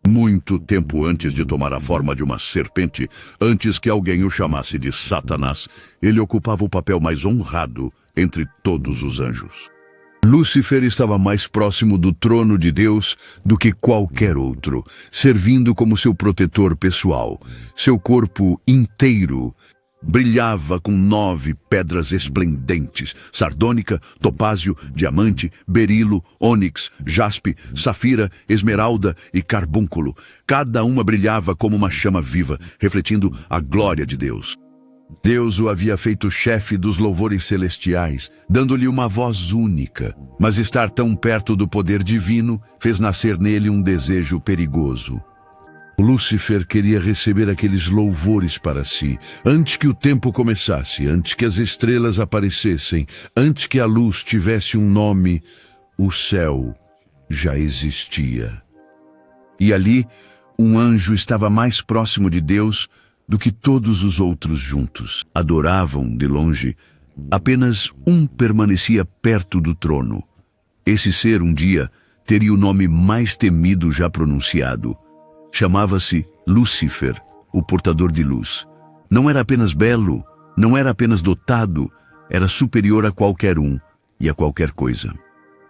Muito tempo antes de tomar a forma de uma serpente, antes que alguém o chamasse de Satanás, ele ocupava o papel mais honrado entre todos os anjos. Lúcifer estava mais próximo do trono de Deus do que qualquer outro, servindo como seu protetor pessoal. Seu corpo inteiro brilhava com 9 pedras esplendentes: sardônica, topázio, diamante, berilo, ônix, jaspe, safira, esmeralda e carbúnculo. Cada uma brilhava como uma chama viva, refletindo a glória de Deus. Deus o havia feito chefe dos louvores celestiais, dando-lhe uma voz única. Mas estar tão perto do poder divino fez nascer nele um desejo perigoso. Lúcifer queria receber aqueles louvores para si, antes que o tempo começasse, antes que as estrelas aparecessem, antes que a luz tivesse um nome. O céu já existia. E ali, um anjo estava mais próximo de Deus do que todos os outros juntos. Adoravam de longe. Apenas um permanecia perto do trono. Esse ser, um dia, teria o nome mais temido já pronunciado. Chamava-se Lúcifer, o portador de luz. Não era apenas belo, não era apenas dotado, era superior a qualquer um e a qualquer coisa.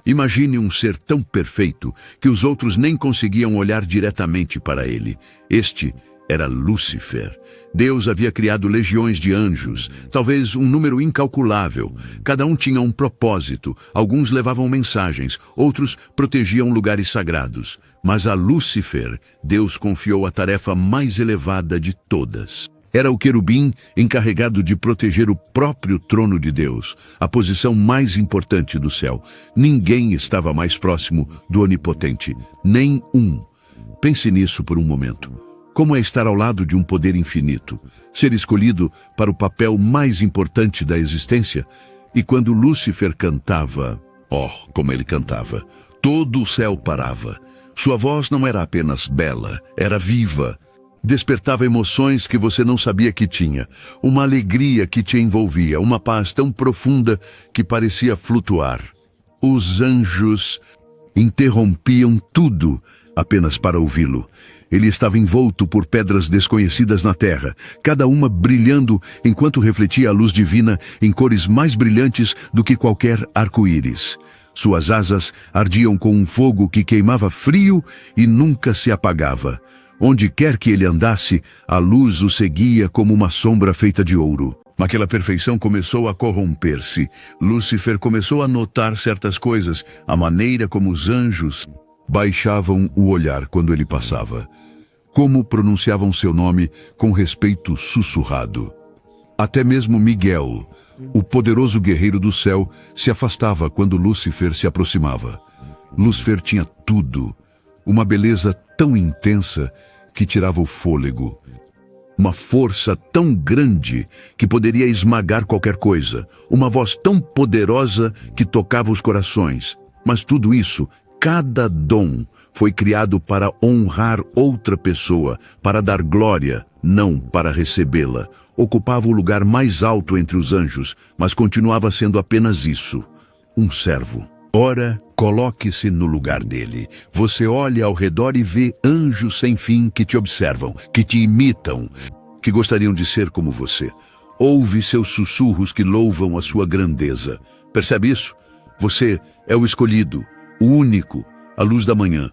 Imagine um ser tão perfeito que os outros nem conseguiam olhar diretamente para ele. Este era Lúcifer. Deus havia criado legiões de anjos, talvez um número incalculável. Cada um tinha um propósito. Alguns levavam mensagens, outros protegiam lugares sagrados. Mas a Lúcifer, Deus confiou a tarefa mais elevada de todas. Era o querubim encarregado de proteger o próprio trono de Deus, a posição mais importante do céu. Ninguém estava mais próximo do Onipotente, nem um. Pense nisso por um momento. Como é estar ao lado de um poder infinito, ser escolhido para o papel mais importante da existência? E quando Lúcifer cantava, como ele cantava, todo o céu parava. Sua voz não era apenas bela, era viva. Despertava emoções que você não sabia que tinha, uma alegria que te envolvia, uma paz tão profunda que parecia flutuar. Os anjos interrompiam tudo apenas para ouvi-lo. Ele estava envolto por pedras desconhecidas na terra, cada uma brilhando enquanto refletia a luz divina em cores mais brilhantes do que qualquer arco-íris. Suas asas ardiam com um fogo que queimava frio e nunca se apagava. Onde quer que ele andasse, a luz o seguia como uma sombra feita de ouro. Aquela perfeição começou a corromper-se. Lúcifer começou a notar certas coisas, a maneira como os anjos baixavam o olhar quando ele passava, como pronunciavam seu nome com respeito sussurrado. Até mesmo Miguel, o poderoso guerreiro do céu, se afastava quando Lúcifer se aproximava. Lúcifer tinha tudo, uma beleza tão intensa que tirava o fôlego, uma força tão grande que poderia esmagar qualquer coisa, uma voz tão poderosa que tocava os corações. Mas tudo isso, cada dom, foi criado para honrar outra pessoa, para dar glória, não para recebê-la. Ocupava o lugar mais alto entre os anjos, mas continuava sendo apenas isso, um servo. Ora, coloque-se no lugar dele. Você olha ao redor e vê anjos sem fim que te observam, que te imitam, que gostariam de ser como você. Ouve seus sussurros que louvam a sua grandeza. Percebe isso? Você é o escolhido, o único, a luz da manhã.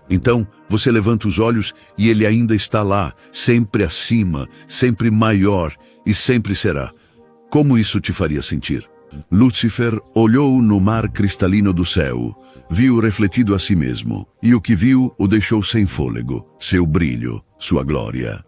Então, você levanta os olhos e ele ainda está lá, sempre acima, sempre maior e sempre será. Como isso te faria sentir? Lúcifer olhou no mar cristalino do céu, viu refletido a si mesmo, e o que viu o deixou sem fôlego, seu brilho, sua glória.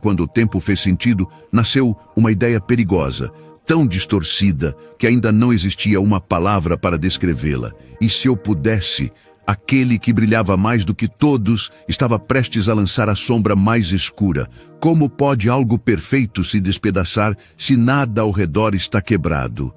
Quando o tempo fez sentido, nasceu uma ideia perigosa, tão distorcida que ainda não existia uma palavra para descrevê-la. E se eu pudesse, aquele que brilhava mais do que todos estava prestes a lançar a sombra mais escura. Como pode algo perfeito se despedaçar se nada ao redor está quebrado?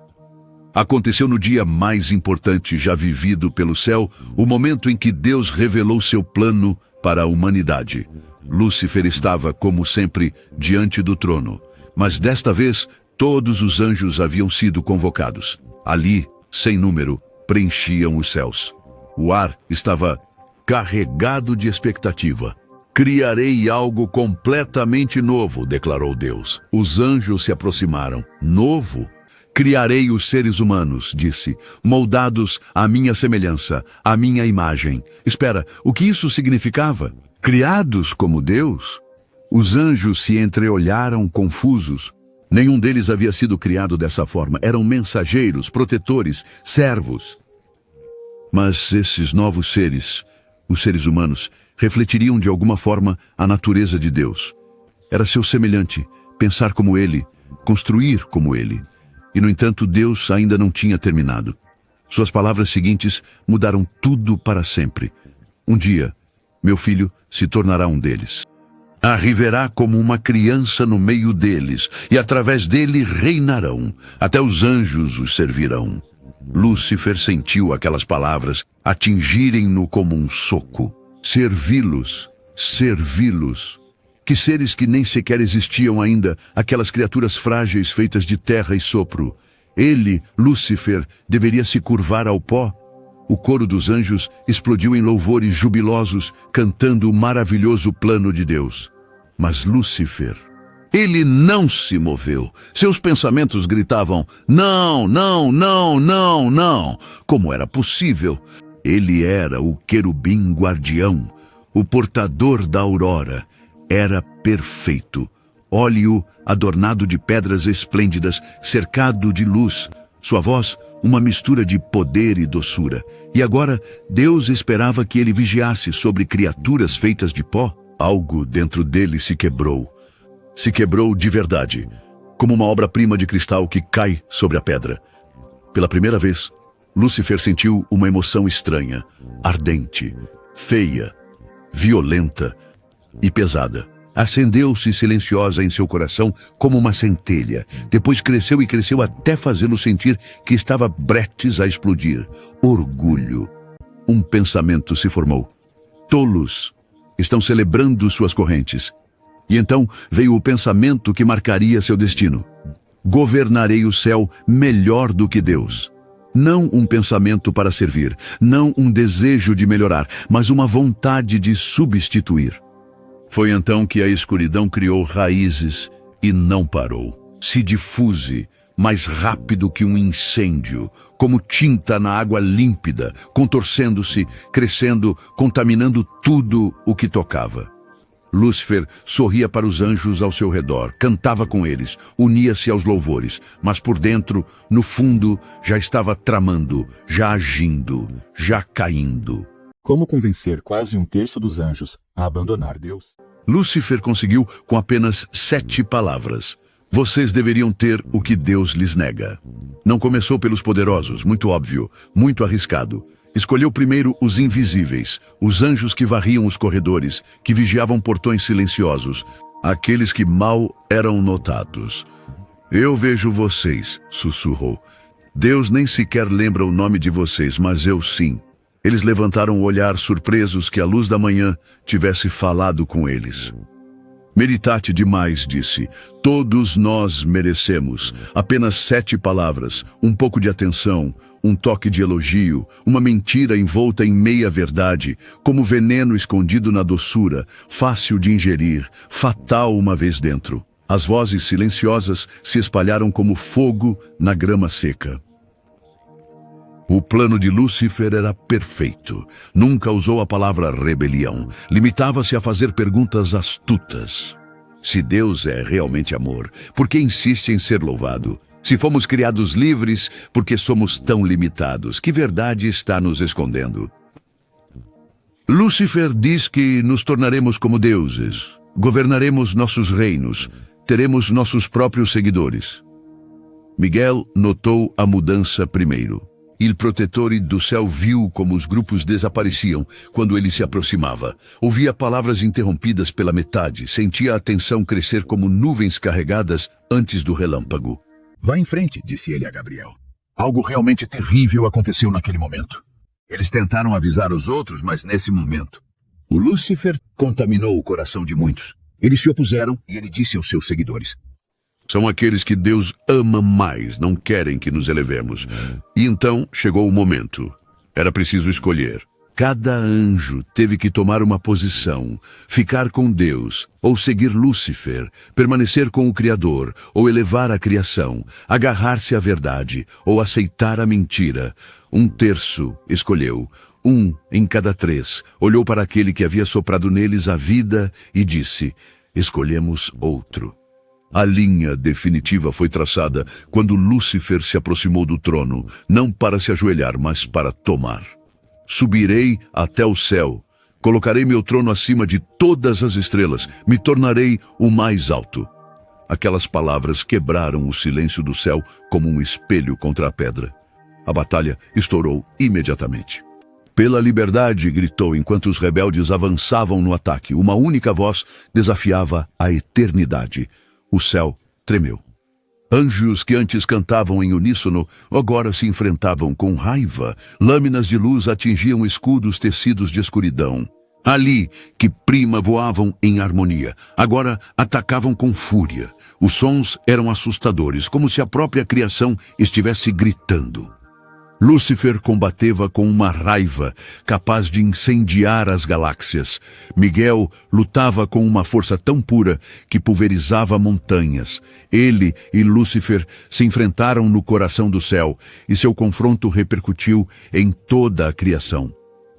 Aconteceu no dia mais importante já vivido pelo céu, o momento em que Deus revelou seu plano para a humanidade. Lúcifer estava, como sempre, diante do trono, mas desta vez todos os anjos haviam sido convocados. Ali, sem número, preenchiam os céus. O ar estava carregado de expectativa. Criarei algo completamente novo, declarou Deus. Os anjos se aproximaram. Novo? Criarei os seres humanos, disse, moldados à minha semelhança, à minha imagem. Espera, o que isso significava? Criados como Deus? Os anjos se entreolharam confusos. Nenhum deles havia sido criado dessa forma. Eram mensageiros, protetores, servos. Mas esses novos seres, os seres humanos, refletiriam de alguma forma a natureza de Deus. Era seu semelhante, pensar como ele, construir como ele. E, no entanto, Deus ainda não tinha terminado. Suas palavras seguintes mudaram tudo para sempre. Um dia, meu filho se tornará um deles. Arriverá como uma criança no meio deles, e através dele reinarão. Até os anjos os servirão. Lúcifer sentiu aquelas palavras atingirem-no como um soco. Servi-los, servi-los. Que seres que nem sequer existiam ainda, aquelas criaturas frágeis feitas de terra e sopro. Ele, Lúcifer, deveria se curvar ao pó? O coro dos anjos explodiu em louvores jubilosos, cantando o maravilhoso plano de Deus. Mas Lúcifer, ele não se moveu. Seus pensamentos gritavam, não, não, não, não, não. Como era possível? Ele era o querubim guardião, o portador da aurora. Era perfeito. Olhe-o adornado de pedras esplêndidas, cercado de luz. Sua voz, uma mistura de poder e doçura. E agora, Deus esperava que ele vigiasse sobre criaturas feitas de pó. Algo dentro dele se quebrou. Se quebrou de verdade, como uma obra-prima de cristal que cai sobre a pedra. Pela primeira vez, Lúcifer sentiu uma emoção estranha, ardente, feia, violenta e pesada. Acendeu-se silenciosa em seu coração como uma centelha. Depois cresceu e cresceu até fazê-lo sentir que estava prestes a explodir. Orgulho. Um pensamento se formou. Tolos estão celebrando suas correntes. E então veio o pensamento que marcaria seu destino. Governarei o céu melhor do que Deus. Não um pensamento para servir, não um desejo de melhorar, mas uma vontade de substituir. Foi então que a escuridão criou raízes e não parou. Se difuse mais rápido que um incêndio, como tinta na água límpida, contorcendo-se, crescendo, contaminando tudo o que tocava. Lúcifer sorria para os anjos ao seu redor, cantava com eles, unia-se aos louvores, mas por dentro, no fundo, já estava tramando, já agindo, já caindo. Como convencer quase um terço dos anjos a abandonar Deus? Lúcifer conseguiu com apenas 7 palavras. Vocês deveriam ter o que Deus lhes nega. Não começou pelos poderosos, muito óbvio, muito arriscado. Escolheu primeiro os invisíveis, os anjos que varriam os corredores, que vigiavam portões silenciosos, aqueles que mal eram notados. Eu vejo vocês, sussurrou. Deus nem sequer lembra o nome de vocês, mas eu sim. Eles levantaram o olhar surpresos que a luz da manhã tivesse falado com eles. Meditate demais, disse. Todos nós merecemos. Apenas 7 palavras, um pouco de atenção, um toque de elogio, uma mentira envolta em meia-verdade, como veneno escondido na doçura, fácil de ingerir, fatal uma vez dentro. As vozes silenciosas se espalharam como fogo na grama seca. O plano de Lúcifer era perfeito. Nunca usou a palavra rebelião. Limitava-se a fazer perguntas astutas. Se Deus é realmente amor, por que insiste em ser louvado? Se fomos criados livres, por que somos tão limitados? Que verdade está nos escondendo? Lúcifer diz que nos tornaremos como deuses. Governaremos nossos reinos. Teremos nossos próprios seguidores. Miguel notou a mudança primeiro. Il Protettore do céu viu como os grupos desapareciam quando ele se aproximava. Ouvia palavras interrompidas pela metade, sentia a tensão crescer como nuvens carregadas antes do relâmpago. Vá em frente, disse ele a Gabriel. Algo realmente terrível aconteceu naquele momento. Eles tentaram avisar os outros, mas nesse momento, o Lúcifer contaminou o coração de muitos. Eles se opuseram e ele disse aos seus seguidores: São aqueles que Deus ama mais, não querem que nos elevemos. E então chegou o momento. Era preciso escolher. Cada anjo teve que tomar uma posição, ficar com Deus, ou seguir Lúcifer, permanecer com o Criador, ou elevar a criação, agarrar-se à verdade, ou aceitar a mentira. 1/3 escolheu, 1 em cada 3, olhou para aquele que havia soprado neles a vida e disse: escolhemos outro. A linha definitiva foi traçada quando Lúcifer se aproximou do trono, não para se ajoelhar, mas para tomar. Subirei até o céu, colocarei meu trono acima de todas as estrelas, me tornarei o mais alto. Aquelas palavras quebraram o silêncio do céu como um espelho contra a pedra. A batalha estourou imediatamente. Pela liberdade, gritou enquanto os rebeldes avançavam no ataque. Uma única voz desafiava a eternidade. O céu tremeu. Anjos que antes cantavam em uníssono, agora se enfrentavam com raiva. Lâminas de luz atingiam escudos tecidos de escuridão. Ali, que prima voavam em harmonia, agora atacavam com fúria. Os sons eram assustadores, como se a própria criação estivesse gritando. Lúcifer combateva com uma raiva capaz de incendiar as galáxias. Miguel lutava com uma força tão pura que pulverizava montanhas. Ele e Lúcifer se enfrentaram no coração do céu e seu confronto repercutiu em toda a criação.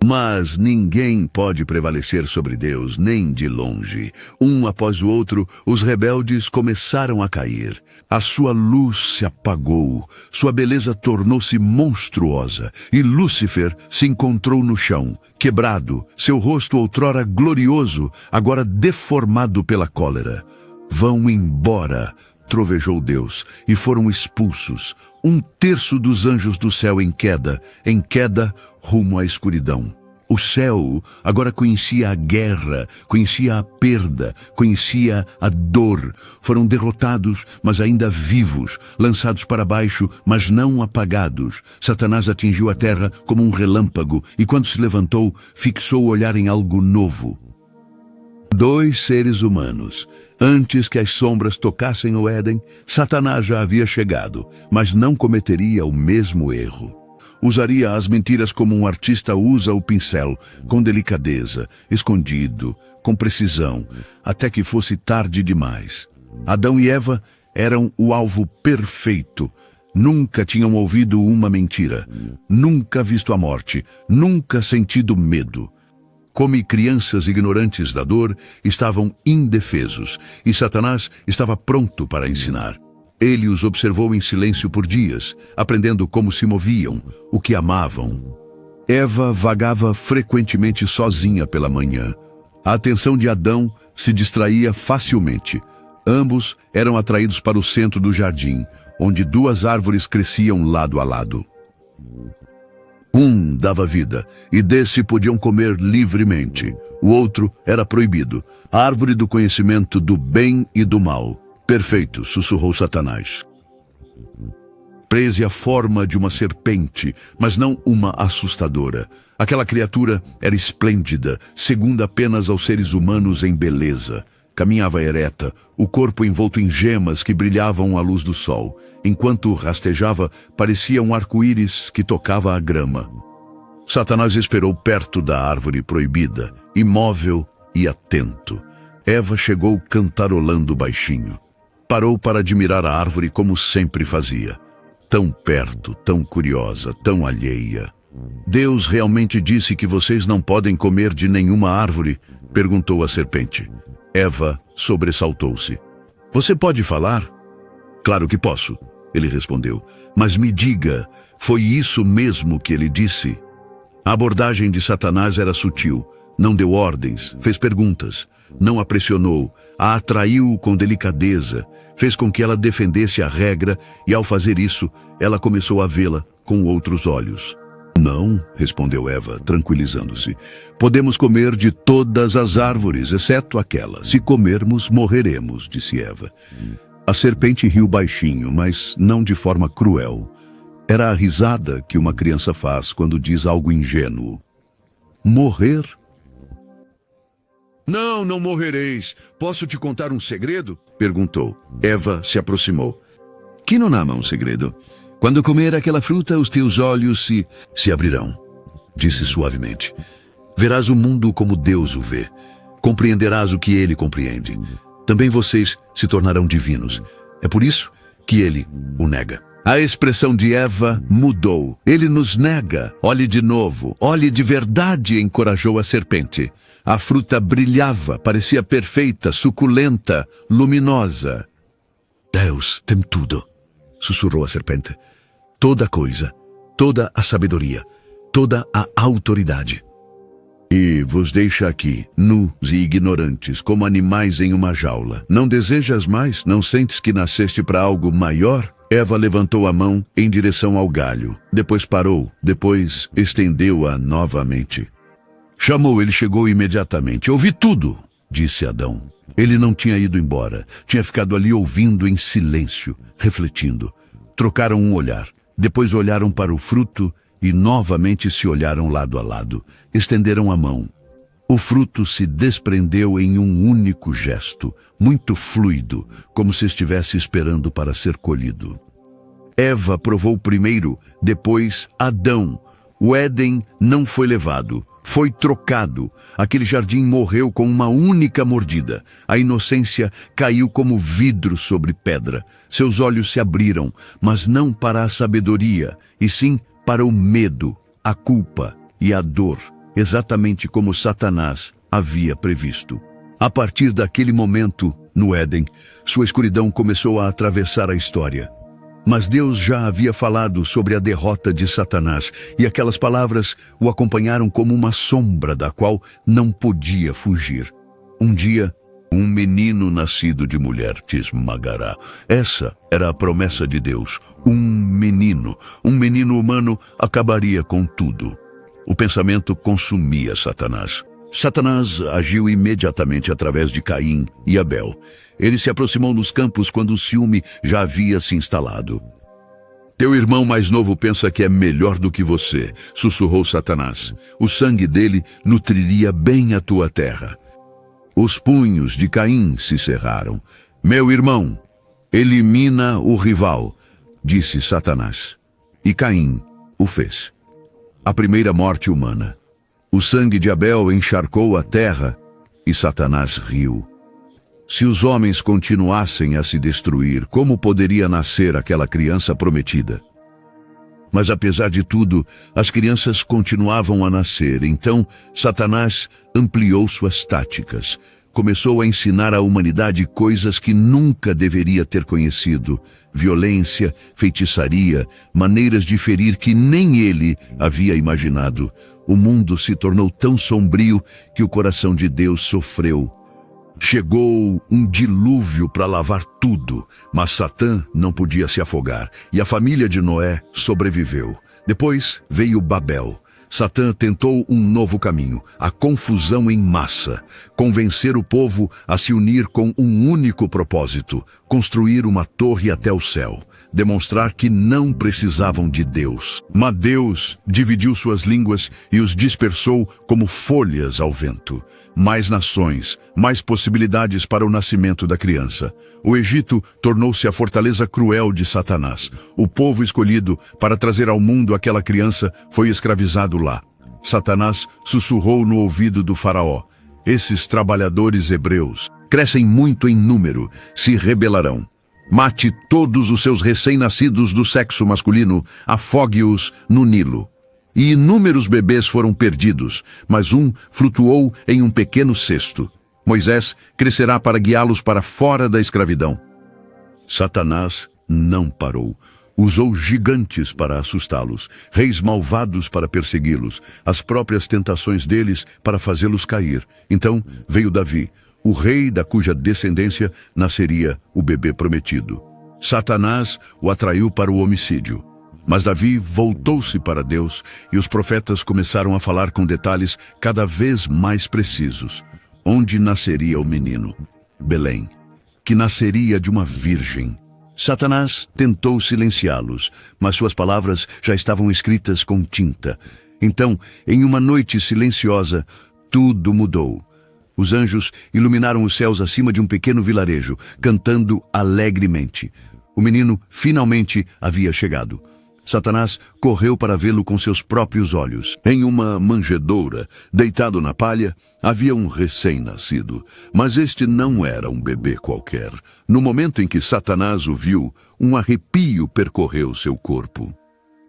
Mas ninguém pode prevalecer sobre Deus, nem de longe. Um após o outro, os rebeldes começaram a cair. A sua luz se apagou, sua beleza tornou-se monstruosa, e Lúcifer se encontrou no chão, quebrado, seu rosto outrora glorioso, agora deformado pela cólera. Vão embora, trovejou Deus, e foram expulsos. 1/3 dos anjos do céu em queda rumo à escuridão. O céu agora conhecia a guerra, conhecia a perda, conhecia a dor. Foram derrotados, mas ainda vivos, lançados para baixo, mas não apagados. Satanás atingiu a terra como um relâmpago, e quando se levantou, fixou o olhar em algo novo. 2 seres humanos. Antes que as sombras tocassem o Éden, Satanás já havia chegado, mas não cometeria o mesmo erro. Usaria as mentiras como um artista usa o pincel, com delicadeza, escondido, com precisão, até que fosse tarde demais. Adão e Eva eram o alvo perfeito. Nunca tinham ouvido uma mentira, nunca visto a morte, nunca sentido medo. Como crianças ignorantes da dor, estavam indefesos, e Satanás estava pronto para ensinar. Ele os observou em silêncio por dias, aprendendo como se moviam, o que amavam. Eva vagava frequentemente sozinha pela manhã. A atenção de Adão se distraía facilmente. Ambos eram atraídos para o centro do jardim, onde 2 árvores cresciam lado a lado. Um dava vida, e desse podiam comer livremente. O outro era proibido, a árvore do conhecimento do bem e do mal. Perfeito, sussurrou Satanás. Prese a forma de uma serpente, mas não uma assustadora. Aquela criatura era esplêndida, segunda apenas aos seres humanos em beleza. Caminhava ereta, o corpo envolto em gemas que brilhavam à luz do sol. Enquanto rastejava, parecia um arco-íris que tocava a grama. Satanás esperou perto da árvore proibida, imóvel e atento. Eva chegou cantarolando baixinho. Parou para admirar a árvore como sempre fazia. Tão perto, tão curiosa, tão alheia. Deus realmente disse que vocês não podem comer de nenhuma árvore? Perguntou a serpente. Eva sobressaltou-se. Você pode falar? Claro que posso, ele respondeu. Mas me diga, foi isso mesmo que ele disse? A abordagem de Satanás era sutil. Não deu ordens, fez perguntas. Não a pressionou, a atraiu com delicadeza. Fez com que ela defendesse a regra e, ao fazer isso, ela começou a vê-la com outros olhos. Não, respondeu Eva, tranquilizando-se. Podemos comer de todas as árvores, exceto aquela. Se comermos, morreremos, disse Eva. A serpente riu baixinho, mas não de forma cruel. Era a risada que uma criança faz quando diz algo ingênuo. Morrer? Não, não morrereis. Posso te contar um segredo? Perguntou. Eva se aproximou. Quem não ama um segredo? Quando comer aquela fruta, os teus olhos se abrirão. disse suavemente. Verás o mundo como Deus o vê. Compreenderás o que ele compreende. Também vocês se tornarão divinos. É por isso que ele o nega. A expressão de Eva mudou. Ele nos nega. Olhe de novo. Olhe de verdade, encorajou a serpente. A fruta brilhava, parecia perfeita, suculenta, luminosa. Deus tem tudo, sussurrou a serpente. Toda coisa, toda a sabedoria, toda a autoridade. E vos deixa aqui, nus e ignorantes, como animais em uma jaula. Não desejas mais? Não sentes que nasceste para algo maior? Eva levantou a mão em direção ao galho. Depois parou, depois estendeu-a novamente. Chamou, ele chegou imediatamente. Ouvi tudo, disse Adão. Ele não tinha ido embora. Tinha ficado ali ouvindo em silêncio, refletindo. Trocaram um olhar. Depois olharam para o fruto e novamente se olharam lado a lado. Estenderam a mão. O fruto se desprendeu em um único gesto, muito fluido, como se estivesse esperando para ser colhido. Eva provou primeiro, depois Adão. O Éden não foi levado, foi trocado. Aquele jardim morreu com uma única mordida. A inocência caiu como vidro sobre pedra. Seus olhos se abriram, mas não para a sabedoria, e sim para o medo, a culpa e a dor, exatamente como Satanás havia previsto. A partir daquele momento, no Éden, sua escuridão começou a atravessar a história. Mas Deus já havia falado sobre a derrota de Satanás, e aquelas palavras o acompanharam como uma sombra da qual não podia fugir. Um dia, um menino nascido de mulher te esmagará. Essa era a promessa de Deus. Um menino humano acabaria com tudo. O pensamento consumia Satanás. Satanás agiu imediatamente através de Caim e Abel. Ele se aproximou nos campos quando o ciúme já havia se instalado. Teu irmão mais novo pensa que é melhor do que você, sussurrou Satanás. O sangue dele nutriria bem a tua terra. Os punhos de Caim se cerraram. Meu irmão, elimina o rival, disse Satanás. E Caim o fez. A primeira morte humana. O sangue de Abel encharcou a terra e Satanás riu. Se os homens continuassem a se destruir, como poderia nascer aquela criança prometida? Mas apesar de tudo, as crianças continuavam a nascer. Então, Satanás ampliou suas táticas. Começou a ensinar à humanidade coisas que nunca deveria ter conhecido. Violência, feitiçaria, maneiras de ferir que nem ele havia imaginado. O mundo se tornou tão sombrio que o coração de Deus sofreu. Chegou um dilúvio para lavar tudo, mas Satã não podia se afogar, e a família de Noé sobreviveu. Depois veio Babel. Satã tentou um novo caminho, a confusão em massa, convencer o povo a se unir com um único propósito, construir uma torre até o céu, demonstrar que não precisavam de Deus. Mas Deus dividiu suas línguas e os dispersou como folhas ao vento. Mais nações, mais possibilidades para o nascimento da criança. O Egito tornou-se a fortaleza cruel de Satanás. O povo escolhido para trazer ao mundo aquela criança foi escravizado lá. Satanás sussurrou no ouvido do faraó: esses trabalhadores hebreus crescem muito em número, se rebelarão. Mate todos os seus recém-nascidos do sexo masculino, afogue-os no Nilo. E inúmeros bebês foram perdidos, mas um flutuou em um pequeno cesto. Moisés crescerá para guiá-los para fora da escravidão. Satanás não parou. Usou gigantes para assustá-los, reis malvados para persegui-los, as próprias tentações deles para fazê-los cair. Então veio Davi, o rei da cuja descendência nasceria o bebê prometido. Satanás o atraiu para o homicídio. Mas Davi voltou-se para Deus e os profetas começaram a falar com detalhes cada vez mais precisos. Onde nasceria o menino? Belém, que nasceria de uma virgem. Satanás tentou silenciá-los, mas suas palavras já estavam escritas com tinta. Então, em uma noite silenciosa, tudo mudou. Os anjos iluminaram os céus acima de um pequeno vilarejo, cantando alegremente. O menino finalmente havia chegado. Satanás correu para vê-lo com seus próprios olhos. Em uma manjedoura, deitado na palha, havia um recém-nascido. Mas este não era um bebê qualquer. No momento em que Satanás o viu, um arrepio percorreu seu corpo.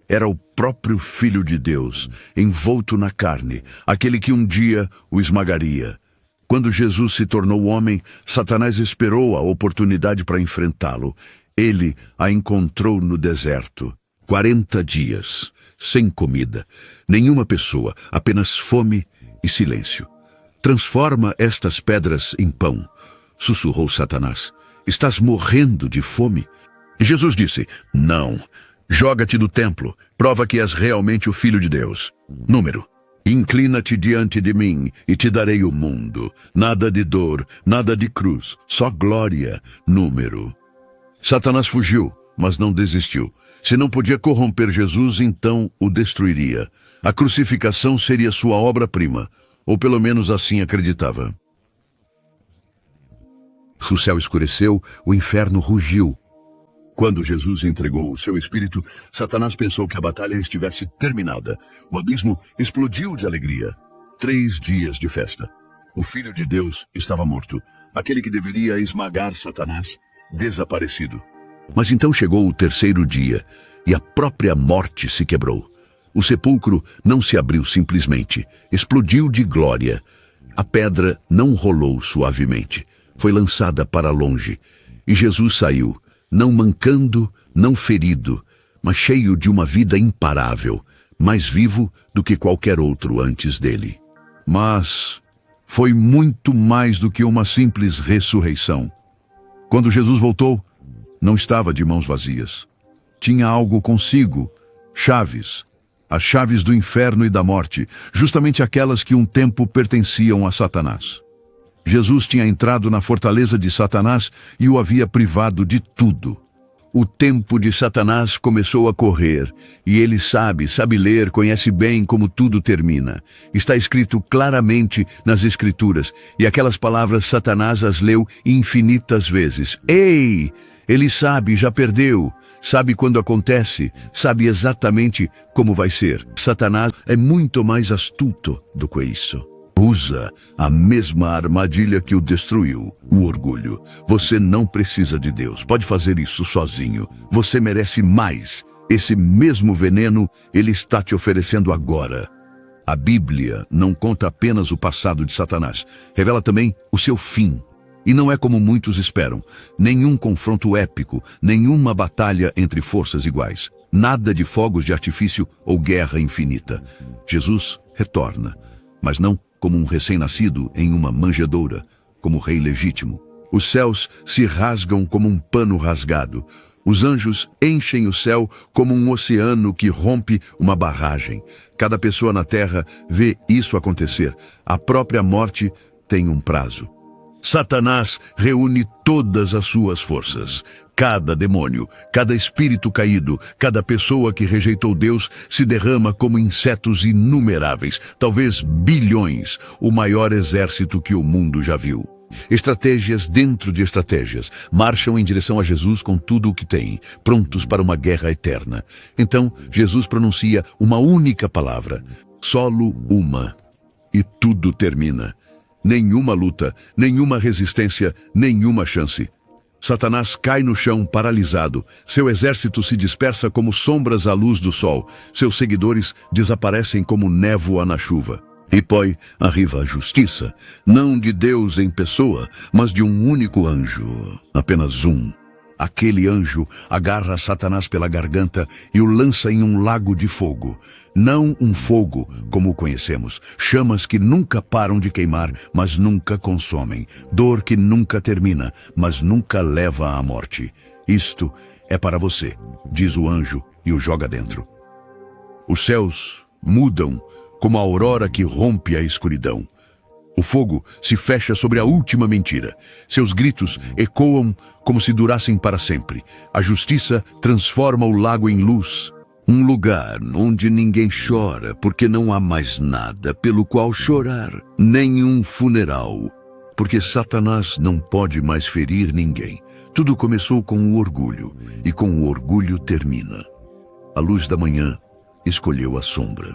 Era o próprio Filho de Deus, envolto na carne, aquele que um dia o esmagaria. Quando Jesus se tornou homem, Satanás esperou a oportunidade para enfrentá-lo. Ele a encontrou no deserto. 40 dias, sem comida, nenhuma pessoa, apenas fome e silêncio. Transforma estas pedras em pão, sussurrou Satanás. Estás morrendo de fome? E Jesus disse, não, joga-te do templo, prova que és realmente o Filho de Deus. Número, inclina-te diante de mim e te darei o mundo. Nada de dor, nada de cruz, só glória. Número. Satanás fugiu, mas não desistiu. Se não podia corromper Jesus, então o destruiria. A crucificação seria sua obra-prima, ou pelo menos assim acreditava. O céu escureceu, o inferno rugiu. Quando Jesus entregou o seu espírito, Satanás pensou que a batalha estivesse terminada. O abismo explodiu de alegria. 3 dias de festa. O Filho de Deus estava morto. Aquele que deveria esmagar Satanás, desaparecido. Mas então chegou o 3º dia, e a própria morte se quebrou. O sepulcro não se abriu simplesmente, explodiu de glória. A pedra não rolou suavemente, foi lançada para longe, e Jesus saiu, não mancando, não ferido, mas cheio de uma vida imparável, mais vivo do que qualquer outro antes dele. Mas foi muito mais do que uma simples ressurreição. Quando Jesus voltou, não estava de mãos vazias. Tinha algo consigo, chaves, as chaves do inferno e da morte, justamente aquelas que um tempo pertenciam a Satanás. Jesus tinha entrado na fortaleza de Satanás e o havia privado de tudo. O tempo de Satanás começou a correr, e ele sabe ler, conhece bem como tudo termina. Está escrito claramente nas Escrituras, e aquelas palavras Satanás as leu infinitas vezes. Ei! Ele sabe, já perdeu, sabe quando acontece, sabe exatamente como vai ser. Satanás é muito mais astuto do que isso. Usa a mesma armadilha que o destruiu, o orgulho. Você não precisa de Deus, pode fazer isso sozinho. Você merece mais. Esse mesmo veneno ele está te oferecendo agora. A Bíblia não conta apenas o passado de Satanás, revela também o seu fim. E não é como muitos esperam. Nenhum confronto épico, nenhuma batalha entre forças iguais. Nada de fogos de artifício ou guerra infinita. Jesus retorna, mas não como um recém-nascido em uma manjedoura, como rei legítimo. Os céus se rasgam como um pano rasgado. Os anjos enchem o céu como um oceano que rompe uma barragem. Cada pessoa na terra vê isso acontecer. A própria morte tem um prazo. Satanás reúne todas as suas forças. Cada demônio, cada espírito caído, cada pessoa que rejeitou Deus se derrama como insetos inumeráveis, talvez bilhões, o maior exército que o mundo já viu. Estratégias dentro de estratégias, marcham em direção a Jesus com tudo o que têm, prontos para uma guerra eterna. Então, Jesus pronuncia uma única palavra, solo uma, e tudo termina. Nenhuma luta, nenhuma resistência, nenhuma chance. Satanás cai no chão paralisado. Seu exército se dispersa como sombras à luz do sol. Seus seguidores desaparecem como névoa na chuva. E poi arriva a justiça, não de Deus em pessoa, mas de um único anjo, apenas um. Aquele anjo agarra Satanás pela garganta e o lança em um lago de fogo. Não um fogo, como o conhecemos. Chamas que nunca param de queimar, mas nunca consomem. Dor que nunca termina, mas nunca leva à morte. Isto é para você, diz o anjo e o joga dentro. Os céus mudam como a aurora que rompe a escuridão. O fogo se fecha sobre a última mentira. Seus gritos ecoam como se durassem para sempre. A justiça transforma o lago em luz. Um lugar onde ninguém chora, porque não há mais nada pelo qual chorar. Nenhum funeral, porque Satanás não pode mais ferir ninguém. Tudo começou com o orgulho, e com o orgulho termina. A luz da manhã escolheu a sombra.